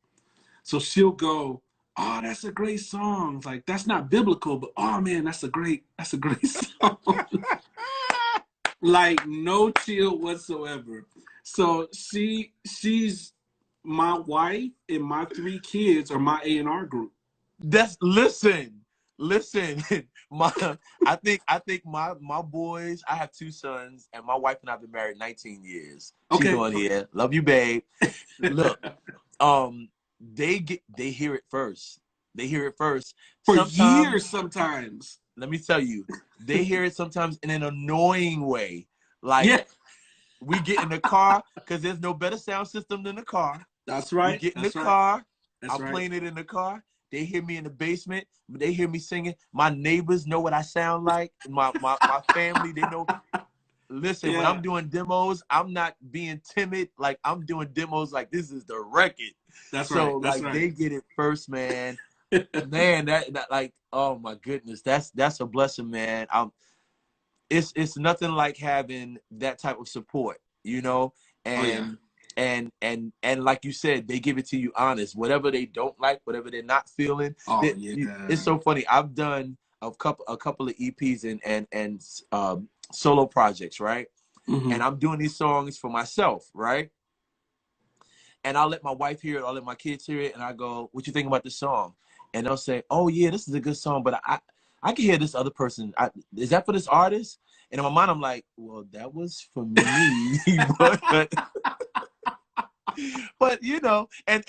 so she'll go, "Oh, that's a great song. It's like that's not biblical, but oh man, that's a great song." Like no chill whatsoever. So she's my wife and my 3 kids are my A&R group. That's listen. My I think my boys. I have 2 sons, and my wife and I've been married 19 years. She's Okay. on here. Love you, babe. Look, they hear it first. They hear it first. For Sometimes, years sometimes. let me tell you, they hear it sometimes in an annoying way. Like Yeah, we get in the car because there's no better sound system than the car. that's We right. get in the That's right. car. That's I'm right. playing it in the car. They hear me in the basement. They hear me singing. My neighbors know what I sound like. My family, they know. Listen, when Yeah, I'm doing demos, I'm not being timid. Like I'm doing demos like this is the record. that's So right. That's like right. they get it first, man. Man, that like, oh my goodness, that's a blessing, man. It's nothing like having that type of support, you know, Oh yeah. and and like you said, they give it to you honest. Whatever they don't like, whatever they're not feeling. Oh yeah. It's so funny. I've done a couple of EPs and solo projects, right? Hmm. And I'm doing these songs for myself, right? And I'll let my wife hear it, I'll let my kids hear it, and I go, "What you think about the song?" And they'll say, "Oh yeah, this is a good song, but I can hear this other person. Is that for this artist?" And in my mind, I'm like, "Well, that was for me," but and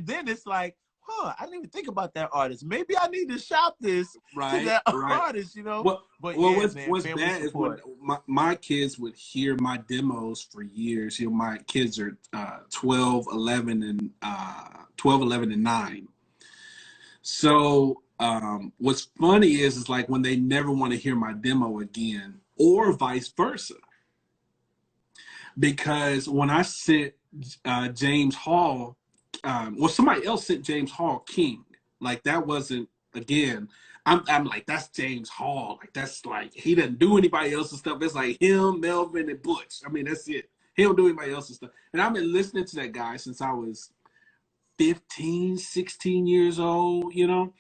then it's like, "Huh, I didn't even think about that artist. Maybe I need to shop this to Right. that Right. artist." What But well yeah, what's man, what's family bad is when support. my kids would hear my demos for years. My kids are 12, 11, and 12, 11, and 9. So what's funny is like when they never want to hear my demo again, or vice versa. Because when I sent James Hall, well, somebody else sent James Hall King. Like that wasn't again. I'm like, that's James Hall. Like, that's like, he doesn't do anybody else's stuff. It's like him, Melvin, and Butch. I mean, that's it. He don't do anybody else's stuff. And I've been listening to that guy since I was 15, 16 years old, you know?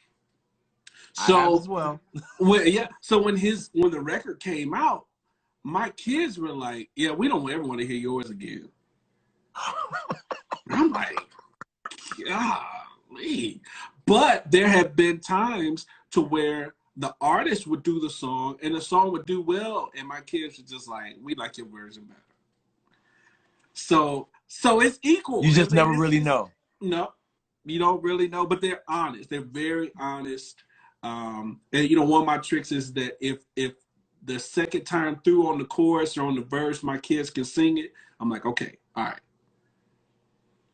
So, I have as well. So when the record came out, my kids were like, yeah, we don't ever want to hear yours again. I'm like, golly. But there have been times to where the artist would do the song and the song would do well, and my kids were just like, we like your version better. So it's equal. You just never really know. No, you don't really know, but they're honest. They're very honest. And you know, one of my tricks is that if the second time through on the chorus or on the verse, my kids can sing it, I'm like, okay, all right.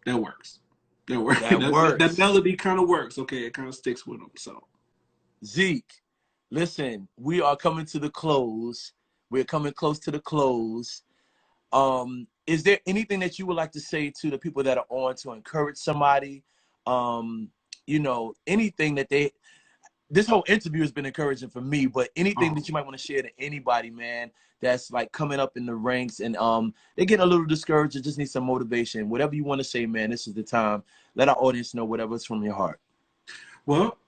That works. That works. That melody kind of works. Okay, it kind of sticks with them. So, Zeke, listen, we are coming to the close. We're coming close to the close. Is there anything that you would like to say to the people that are on to encourage somebody? You know, anything that this whole interview has been encouraging for me, but anything that you might want to share to anybody, man, that's like coming up in the ranks and they get a little discouraged and just need some motivation. Whatever you want to say, man, this is the time. Let our audience know whatever's from your heart. Well,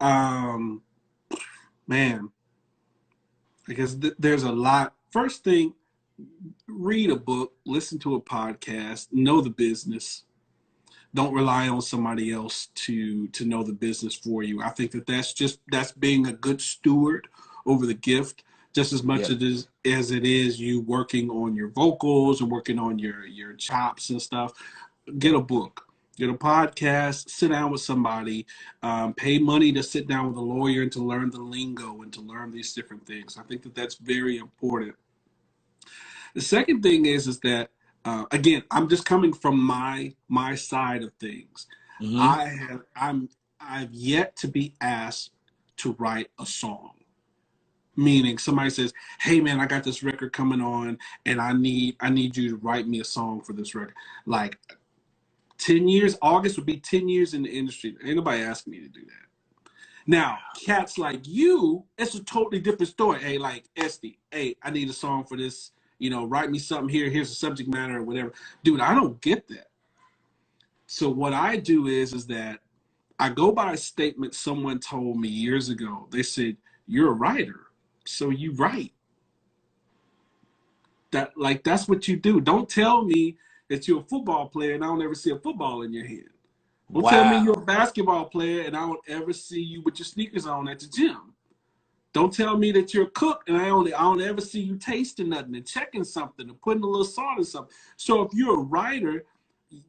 man, I guess there's a lot. First thing, read a book, listen to a podcast, know the business. Don't rely on somebody else to know the business for you. I think that's being a good steward over the gift, just as much as it is you working on your vocals or working on your chops and stuff. Get a book, get a podcast, sit down with somebody, pay money to sit down with a lawyer and to learn the lingo and to learn these different things. I think that's very important. The second thing is that again, I'm just coming from my side of things. Mm-hmm. I've yet to be asked to write a song. Meaning somebody says, hey man, I got this record coming on and I need you to write me a song for this record. Like 10 years, August would be 10 years in the industry. Ain't nobody asking me to do that. Now, cats like you, it's a totally different story. Hey, like Estee, hey, I need a song for this. You know, write me something here. Here's the subject matter or whatever. Dude, I don't get that. So what I do is that I go by a statement someone told me years ago. They said, you're a writer, so you write. That's what you do. Don't tell me that you're a football player and I don't ever see a football in your hand. Don't tell me you're a basketball player and I don't ever see you with your sneakers on at the gym. Don't tell me that you're a cook and I don't ever see you tasting nothing and checking something and putting a little salt in something. So if you're a writer,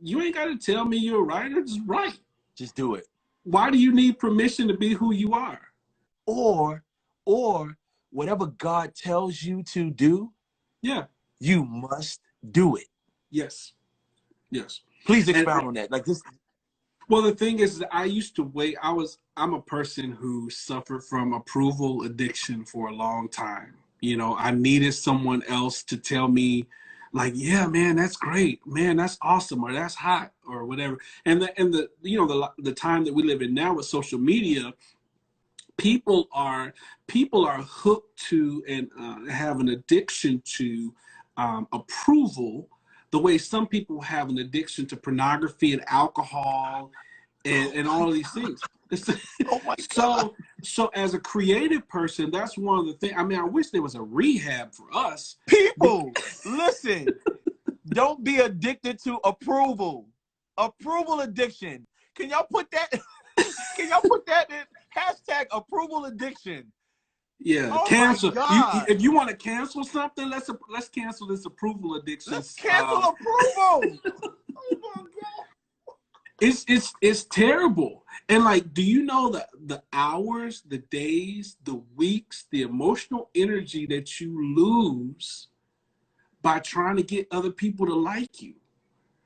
you ain't got to tell me you're a writer. Just write. Just do it. Why do you need permission to be who you are? Or whatever God tells you to do, you must do it. Yes. Please expound on that. Like this. Well, the thing is, I used to wait. I'm a person who suffered from approval addiction for a long time. You know, I needed someone else to tell me, like, yeah, man, that's great, man, that's awesome, or that's hot, or whatever. And the time that we live in now with social media, people are hooked to and have an addiction to approval. The way some people have an addiction to pornography and alcohol and all of these things. Oh my God. So as a creative person, that's one of the things. I mean, I wish there was a rehab for us. People, listen, don't be addicted to approval. Approval addiction. Can y'all put that in hashtag approval addiction? Yeah, oh cancel. If you want to cancel something, let's cancel this approval addiction. Let's cancel approval. Oh my God. It's terrible. And like, do you know that the hours, the days, the weeks, the emotional energy that you lose by trying to get other people to like you?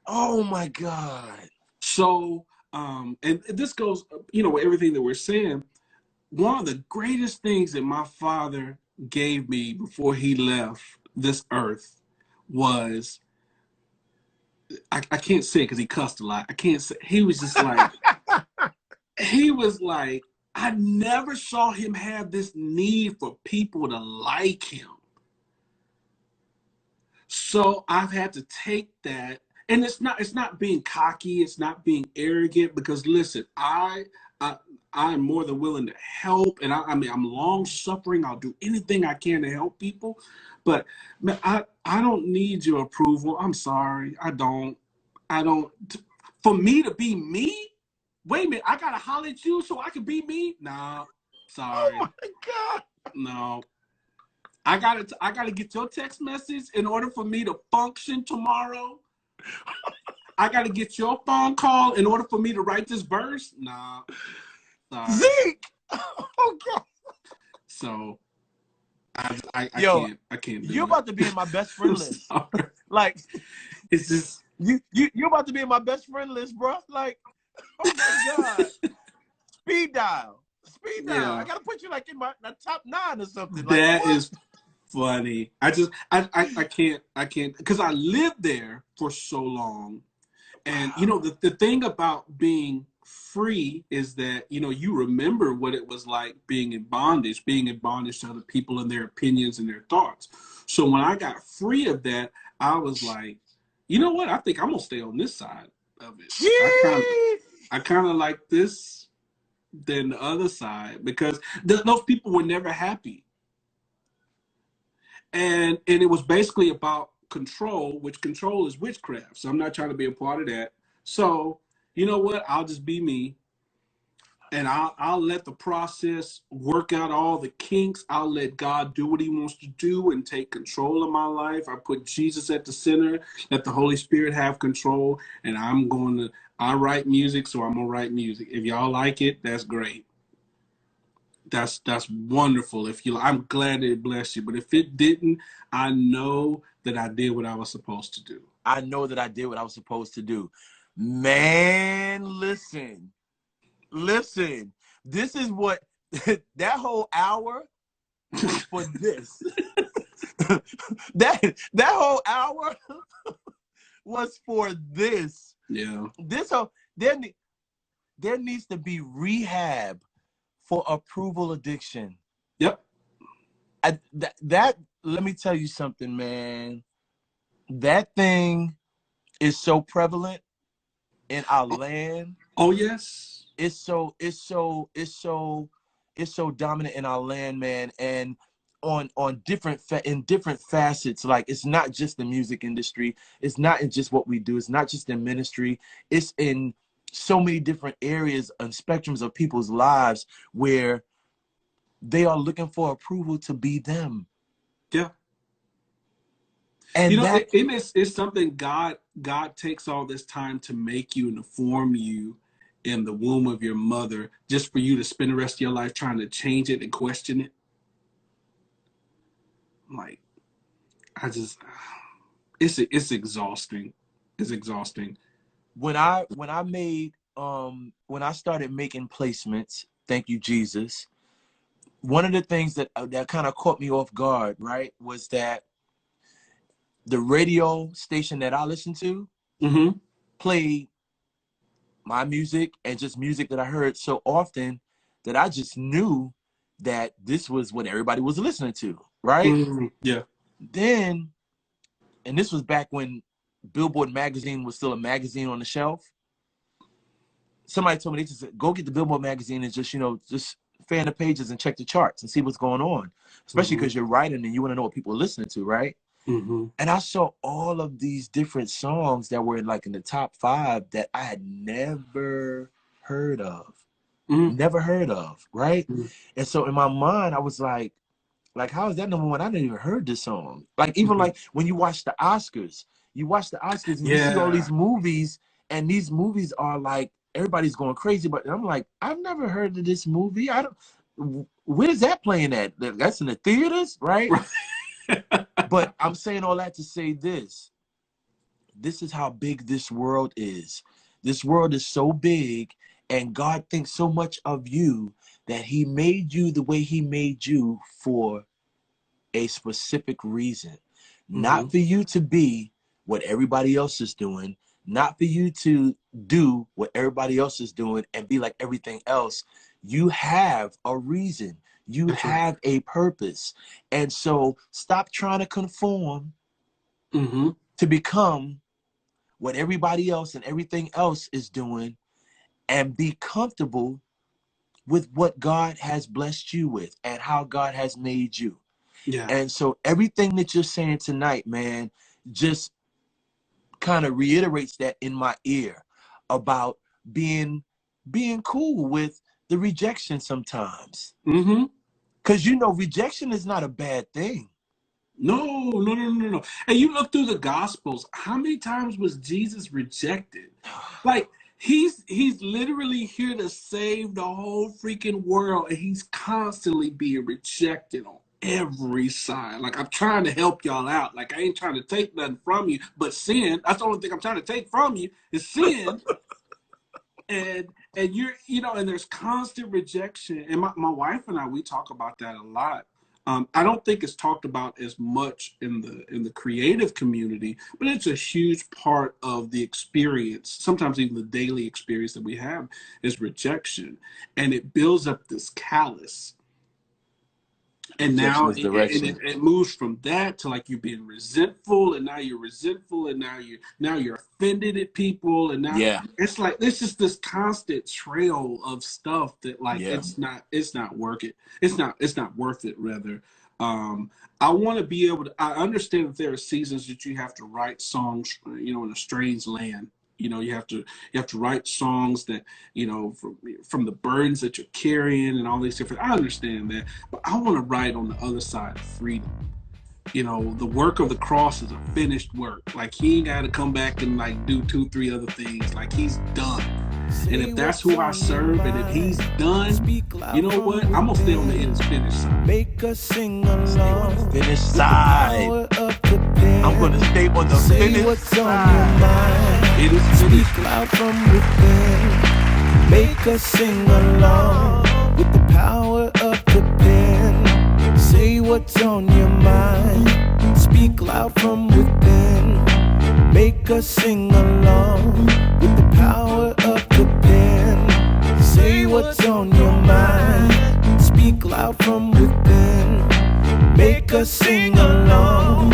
Oh my God. So, and this goes, with everything that we're saying. One of the greatest things that my father gave me before he left this earth was, I can't say it because he cussed a lot. I can't say, he was just like, he was like, I never saw him have this need for people to like him. So I've had to take that, and it's not being cocky, it's not being arrogant, because listen, I I'm more than willing to help, and I mean I'm long suffering. I'll do anything I can to help people, but man, I don't need your approval. I'm sorry, I don't. For me to be me, wait a minute, I gotta holler at you so I can be me? Nah, Oh sorry, my God. no. I gotta get your text message in order for me to function tomorrow. I gotta get your phone call in order for me to write this verse. Nah, sorry. Zeke. Oh God. So I Yo, I can't do you're it. about to be in my best friend I'm list. sorry. Like, It's just you're about to be in my best friend list, bro. Like, oh my God. Speed dial. Speed dial. I yeah. gotta put you like in my top 9 or something. Like, That what? is funny. I can't because I lived there for so long. And you know, the thing about being free is that, you know, you remember what it was like being in bondage to other people and their opinions and their thoughts. So when I got free of that, I was like, you know what? I think I'm gonna stay on this side of it. Jeez. I kind of like this than the other side, because those people were never happy. And it was basically about control, which control is witchcraft. So I'm not trying to be a part of that. So you know what? I'll just be me, and I'll let the process work out all the kinks. I'll let God do what He wants to do and take control of my life. I put Jesus at the center. Let the Holy Spirit have control, and I write music, so I'm gonna write music. If y'all like it, that's great. That's wonderful. If you, I'm glad that it blessed you. But if it didn't, I know that I did what I was supposed to do. I know that I did what I was supposed to do. Man, listen. This is what that whole hour was for this. that whole hour was for this. Yeah. There needs to be rehab for approval addiction. Yep. That let me tell you something, man. That thing is so prevalent in our land. Oh yes. It's so dominant in our land, man. And on different in different facets. Like, it's not just the music industry. It's not in just what we do. It's not just in ministry. It's in so many different areas and spectrums of people's lives where they are looking for approval to be them. Yeah. And you know, that it's something God takes all this time to make you and to form you in the womb of your mother, just for you to spend the rest of your life trying to change it and question it. Like, it's exhausting. It's exhausting. when I started making placements, thank you, Jesus. One of the things that kind of caught me off guard, right, was that the radio station that I listened to played my music and just music that I heard so often that I just knew that this was what everybody was listening to, right? Yeah. Then, and this was back when Billboard magazine was still a magazine on the shelf. Somebody told me, they just go get the Billboard magazine and just, just fan the pages and check the charts and see what's going on, especially because you're writing and you want to know what people are listening to, right? And I saw all of these different songs that were like in the top 5 that I had never heard of. Right? And so in my mind, I was like, how is that number 1? I didn't even heard this song. Like, even like when you watch the Oscars and you see all these movies, and these movies are like, everybody's going crazy, but I'm like, I've never heard of this movie. Where's that playing at? That's in the theaters, right? But I'm saying all that to say this. This is how big this world is. This world is so big, and God thinks so much of you that He made you the way He made you for a specific reason. Not for you to be what everybody else is doing, not for you to do what everybody else is doing and be like everything else. You have a reason. You That's right. have a purpose. And so stop trying to conform to become what everybody else and everything else is doing, and be comfortable with what God has blessed you with and how God has made you. Yeah. And so everything that you're saying tonight, man, just kind of reiterates that in my ear about being cool with the rejection sometimes. Because rejection is not a bad thing. No. And you look through the Gospels, how many times was Jesus rejected? Like, he's literally here to save the whole freaking world, and he's constantly being rejected on every side. Like, I'm trying to help y'all out. Like, I ain't trying to take nothing from you, but sin. That's the only thing I'm trying to take from you is sin. and you're, and there's constant rejection. And my wife and I, we talk about that a lot. I don't think it's talked about as much in the creative community, but it's a huge part of the experience. Sometimes even the daily experience that we have is rejection, and it builds up this callus. And now it moves from that to like you being resentful, and now you're resentful, and now you're offended at people, and now it's like it's just this constant trail of stuff that like it's not worth it. It's not worth it. Rather, I want to be able to. I understand that there are seasons that you have to write songs, in a strange land. You have to write songs that, from the burdens that you're carrying and all these different. I understand that, but I want to write on the other side of freedom. The work of the cross is a finished work. Like, he ain't got to come back and like do 2-3 other things. Like, he's done. And if that's who I serve, and if he's done, you know what? I'm gonna stay on the end finished side. Make us sing along. Stay on the finished side. I'm gonna stay on the finished side. It is finished. Speak loud from within. Make us sing along with the power of the pen. Say what's on your mind. Speak loud from within. Make us sing along with the power of the pen. Say what's on your mind. Speak loud from within. Make us sing along.